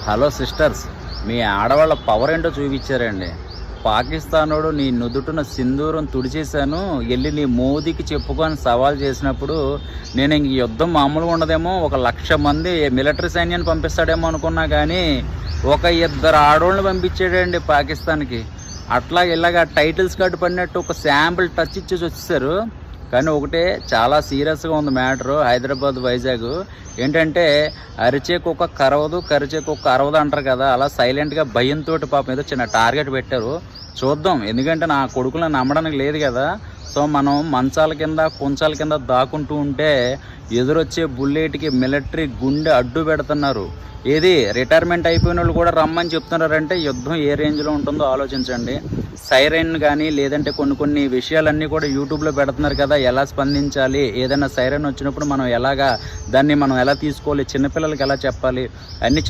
Hello sisters, మీ ఆడవాళ్ళ power ఏంటో చూపించారండి. పాకిస్తానోడు నీ నుదుటిన సింధూరం తుడిచేశాను, వెళ్ళి నీ మోదీకి చెప్పుకొని సవాల్ చేసినప్పుడు నేను ఇంక యుద్ధం మామూలుగా ఉండదేమో, 1,00,000 మంది మిలిటరీ సైన్యాన్ని పంపిస్తాడేమో అనుకున్నా, కానీ ఒక 2 ఆడవాళ్ళని పంపించాడండి పాకిస్తాన్కి. అట్లా ఇలాగా టైటిల్స్ కార్డు పడినట్టు ఒక శాంపుల్ టచ్ ఇచ్చేసి వచ్చేసారు. కానీ ఒకటే చాలా సీరియస్గా ఉంది మ్యాటరు. హైదరాబాద్ వైజాగ్ ఏంటంటే అరిచే కుక్క కరవదు, కరిచే కుక్క అరవదు అంటారు కదా, అలా సైలెంట్గా భయంతో పాపం ఏదో చిన్న టార్గెట్ పెట్టారు. చూద్దాం, ఎందుకంటే నా కొడుకులను నమ్మడానికి లేదు కదా. సో మనం మంచాల కింద కుంచాల కింద దాక్కుంటూ ఉంటే ఎదురొచ్చే బుల్లెట్కి మిలిటరీ గుండె అడ్డు పెడుతున్నారు. ఏది రిటైర్మెంట్ అయిపోయిన వాళ్ళు కూడా రమ్మని చెప్తున్నారంటే యుద్ధం ఏ రేంజ్లో ఉంటుందో ఆలోచించండి. సైరన్ కానీ లేదంటే కొన్ని విషయాలన్నీ కూడా యూట్యూబ్లో పెడుతున్నారు కదా, ఎలా స్పందించాలి, ఏదైనా సైరన్ వచ్చినప్పుడు మనం ఎలా తీసుకోవాలి, చిన్నపిల్లలకి ఎలా చెప్పాలి అన్నీ